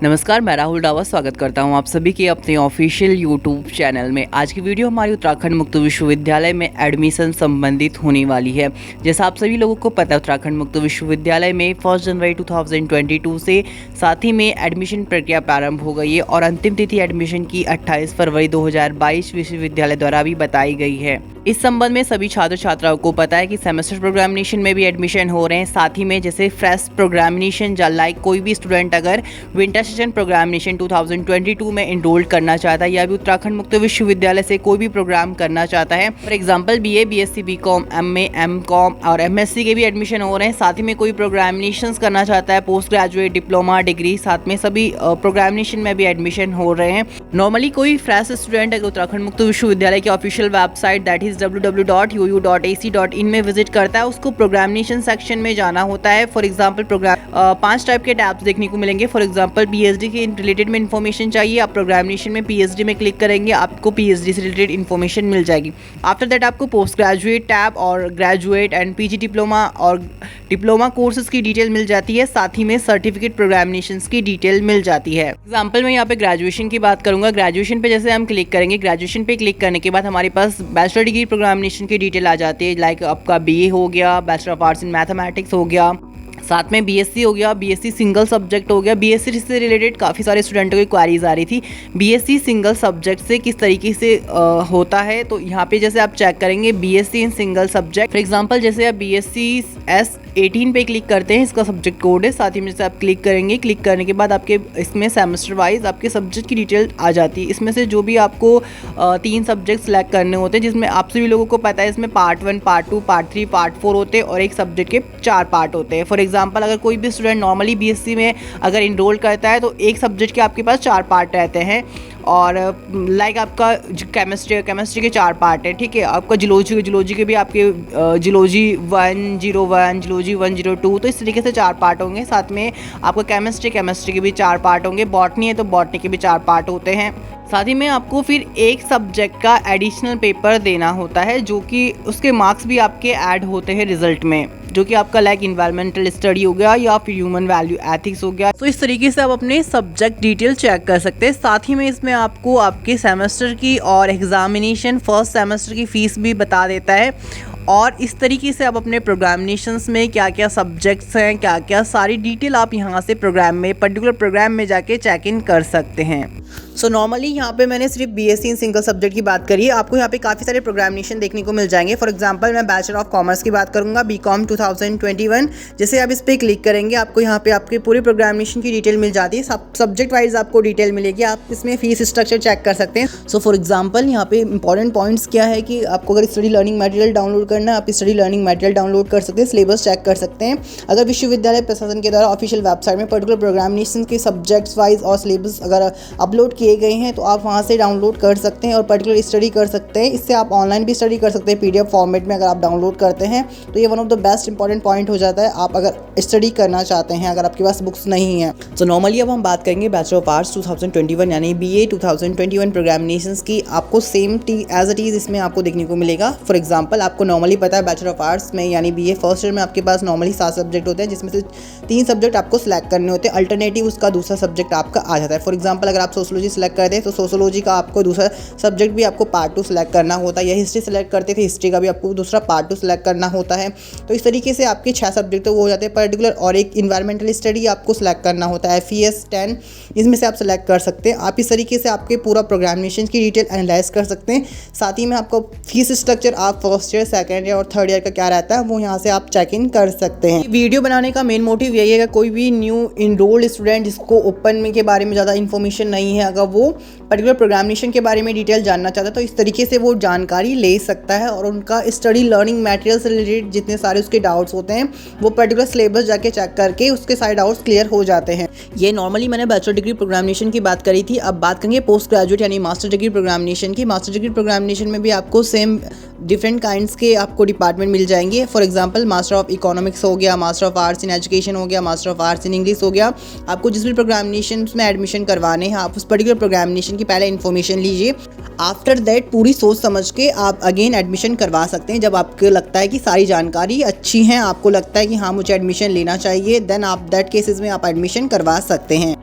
नमस्कार, मैं राहुल डावर स्वागत करता हूं आप सभी के अपने ऑफिशियल यूट्यूब चैनल में। आज की वीडियो हमारी उत्तराखंड मुक्त विश्वविद्यालय में एडमिशन संबंधित होने वाली है। जैसा आप सभी लोगों को पता है, उत्तराखंड मुक्त विश्वविद्यालय में 1 जनवरी 2022 से साथ ही में एडमिशन प्रक्रिया प्रारंभ हो गई है और अंतिम तिथि एडमिशन की 28 फरवरी 2022 विश्वविद्यालय द्वारा भी बताई गई है। इस संबंध में सभी छात्र छात्राओं को पता है कि सेमेस्टर प्रोग्रामिनेशन में भी एडमिशन हो रहे हैं। साथ ही में जैसे फ्रेश प्रोग्रामिनेशन लाइक कोई भी स्टूडेंट अगर विंटर सेशन प्रोग्रामिनेशन 2022 में इनरोल करना चाहता है या भी उत्तराखंड मुक्त विश्वविद्यालय से कोई भी प्रोग्राम करना चाहता है, for example BA, BSc, BCom, MA, MCom और एमएससी के भी एडमिशन हो रहे हैं। साथ ही में कोई प्रोग्रामिनेशन करना चाहता है, पोस्ट ग्रेजुएट, डिप्लोमा, डिग्री, साथ में सभी प्रोग्रामिनेशन में भी एडमिशन हो रहे हैं। नॉर्मली कोई फ्रेश स्टूडेंट अगर उत्तराखंड मुक्त विश्वविद्यालय की official website that is www.uu.ac.in में विजिट करता है, उसको प्रोग्रामिनेशन सेक्शन में जाना होता है। फॉर एग्जांपल 5 टाइप के टैब्स देखने को मिलेंगे। फॉर एग्जांपल पीएचडी के रिलेटेड में इन्फॉर्मेशन चाहिए, आप प्रोग्रामिनेशन में पीएचडी में क्लिक करेंगे, आपको पीएचडी से रिलेटेड इन्फॉर्मेशन मिल जाएगी। आफ्टर दैट आपको पोस्ट ग्रेजुएट टैब और ग्रेजुएट एंड पीजी डिप्लोमा और डिप्लोमा कोर्सेज की डिटेल मिल जाती है। साथ ही में सर्टिफिकेट प्रोग्रामिनेशन की डिटेल मिल जाती है। एग्जाम्पल मैं यहाँ पे ग्रेजुएशन की बात करूंगा। ग्रेजुएशन पे जैसे हम क्लिक करेंगे, ग्रेजुएशन पे क्लिक करने के बाद हमारे पास बैचलर डिग्री प्रोग्रामिनेशन की डिटेल आ जाती है। लाइक आपका बीए हो गया, bachelor of arts in mathematics हो गया, साथ में बीएससी हो गया, बीएससी सिंगल सब्जेक्ट हो गया। बीएससी से रिलेटेड काफ़ी सारे स्टूडेंटों की क्वारीज आ ररी थी, बीएससी सिंगल सब्जेक्ट से किस तरीके से होता है। तो यहाँ पे जैसे आप चेक करेंगे BSc in single subject, for example जैसे आप बीएससी S18 पे क्लिक करते हैं, इसका सब्जेक्ट कोड है। साथ ही में जैसे आप क्लिक करेंगे, क्लिक करने के बाद आपके इसमें सेमेस्टर वाइज आपके सब्जेक्ट की डिटेल आ जाती है। इसमें से जो भी आपको 3 सब्जेक्ट सेलेक्ट करने होते हैं, जिसमें आप सभी लोगों को पता है इसमें पार्ट 1, पार्ट 2, पार्ट 3, पार्ट 4 होते हैं और एक सब्जेक्ट के 4 पार्ट होते हैं। फॉर एग्जांपल अगर कोई भी स्टूडेंट नॉर्मली बीएससी में अगर इनरोल करता है तो एक सब्जेक्ट के आपके पास 4 पार्ट रहते हैं। और लाइक आपका केमिस्ट्री के 4 पार्ट है, ठीक है। आपका जियोलॉजी के भी आपके जियोलॉजी 101, जियोलॉजी 102, तो इस तरीके से 4 पार्ट होंगे। साथ में आपका केमिस्ट्री के भी 4 पार्ट होंगे। बॉटनी है तो बॉटनी के भी 4 पार्ट होते हैं। साथ ही में आपको फिर एक सब्जेक्ट का एडिशनल पेपर देना होता है, जो कि उसके मार्क्स भी आपके ऐड होते हैं रिजल्ट में, जो कि आपका लाइक इन्वायरमेंटल स्टडी हो गया या फिर ह्यूमन वैल्यू एथिक्स हो गया। तो इस तरीके से आप अपने सब्जेक्ट डिटेल चेक कर सकते हैं। साथ ही में इसमें आपको आपके सेमेस्टर की और एग्जामिनेशन फर्स्ट सेमेस्टर की फ़ीस भी बता देता है। और इस तरीके से आप अपने प्रोग्रामिनेशंस में क्या क्या सब्जेक्ट्स हैं, क्या क्या सारी डिटेल आप यहाँ से पर्टिकुलर प्रोग्राम में जाके चेक इन कर सकते हैं। सो नॉर्मली यहाँ पे मैंने सिर्फ बीएससी इन सिंगल सब्जेक्ट की बात करी है। आपको यहाँ पे काफ़ी सारे प्रोग्रामिनेशन देखने को मिल जाएंगे। फॉर एग्जांपल मैं बैचलर ऑफ कॉमर्स की बात करूँगा, बीकॉम 2021। जैसे आप इस पर क्लिक करेंगे, आपको यहाँ पे आपके पूरी प्रोग्रामिनेशन की डिटेल मिल जाती है। सब्जेक्ट वाइज आपको डिटेल मिलेगी। आप इसमें फीस स्ट्रक्चर चेक कर सकते हैं। सो फॉर एग्जाम्पल यहाँ पे इंपॉर्टेंट पॉइंट्स क्या है कि आपको अगर स्टडी लर्निंग मटेरियल डाउनलोड करना है, आप स्टडी लर्निंग मटेरियल डाउनलोड कर सकते हैं, सिलेबस चेक कर सकते हैं। अगर विश्वविद्यालय प्रशासन के द्वारा ऑफिशियल वेबसाइट में पर्टिकुलर प्रोग्रामिनेशन के सब्जेक्ट्स वाइज और सिलेबस अगर अपलोड किए गए हैं तो आप वहाँ से डाउनलोड कर सकते हैं और पर्टिकुलर स्टडी कर सकते हैं। इससे आप ऑनलाइन भी स्टडी कर सकते हैं पीडीएफ फॉर्मेट में। अगर आप डाउनलोड करते हैं तो ये one of the best important point हो जाता है, आप अगर स्टडी करना चाहते हैं, अगर आपके पास बुक्स नहीं है। तो नॉर्मली अब हम बात करेंगे बैचलर ऑफ आर्ट्स 2021 यानी बीए 2021 प्रोग्रामिनेशंस की। आपको सेम एज इट इज़ इसमें आपको देखने को मिलेगा। फॉर एग्जाम्पल आपको नॉर्मली पता है बैचलर ऑफ आर्ट्स में यानी बीए फर्स्ट ईयर में आपके पास नॉर्मली 7 सब्जेक्ट होते हैं, जिसमें से 3 सब्जेक्ट आपको सिलेक्ट करने होते हैं। अल्टरनेटिव उसका दूसरा सब्जेक्ट आपका आ जाता है। फॉर एग्जाम्पल अगर आप सोशोलॉजी सेलेक्ट करते हैं तो सोशोलॉजी का आपको दूसरा सब्जेक्ट भी आपको पार्ट 2 सेलेक्ट करना होता है, या हिस्ट्री सेलेक्ट करते थे हिस्ट्री का भी आपको दूसरा पार्ट 2 सेलेक्ट करना होता है। तो इस तरीके से आपके 6 सब्जेक्ट तो वो हो जाते हैं पर्टिकुलर। और एक इन्वायरमेंटल स्टडी आपको सेलेक्ट करना होता है, FES 10, इसमें से आप सेलेक्ट कर सकते हैं। आप इस तरीके से आपके पूरा प्रोग्रामिनेशन की डिटेल एनालाइज कर सकते हैं। साथ ही में आपको फीस स्ट्रक्चर आप फर्स्ट ईयर, सेकेंड ईयर और थर्ड ईयर का क्या रहता है वो यहाँ से आप चेक इन कर सकते हैं। वीडियो बनाने का मेन मोटिव यही है कि कोई भी न्यू इनरोल्ड स्टूडेंट जिसको ओपन में के बारे में ज़्यादा इन्फॉर्मेशन नहीं है, अगर वो पर्टिकुलर प्रोग्रामिनेशन के बारे में डिटेल जानना चाहता है तो इस तरीके से वो जानकारी ले सकता है और उनका स्टडी लर्निंग मटेरियल से रिलेटेड जितने सारे उसके डाउट्स होते हैं वो पर्टिकुलर सिलेबस जाके चेक करके उसके सारे डाउट्स क्लियर हो जाते हैं। ये नॉर्मली मैंने बैचलर डिग्री प्रोग्रामिनेशन की बात करी थी। अब बात करेंगे पोस्ट ग्रेजुएट यानी मास्टर डिग्री प्रोग्रामिनेशन की। मास्टर डिग्री प्रोग्रामिनेशन में भी आपको सेम डिफरेंट काइंड्स के आपको डिपार्टमेंट मिल जाएंगे। For example master of economics हो गया, master of arts in education हो गया, master of arts in English हो गया। आपको जिस भी प्रोग्रामिनेशन में एडमिशन करवाने हैं आप उस पर्टिकुलर प्रोग्रामिनेशन की पहले इन्फॉर्मेशन लीजिए। आफ्टर दैट पूरी सोच समझ के आप अगेन एडमिशन करवा सकते हैं। जब आपको लगता है कि सारी जानकारी अच्छी है, आपको लगता है कि हाँ मुझे एडमिशन लेना चाहिए, देन आप दैट केसेस में आप एडमिशन करवा सकते हैं।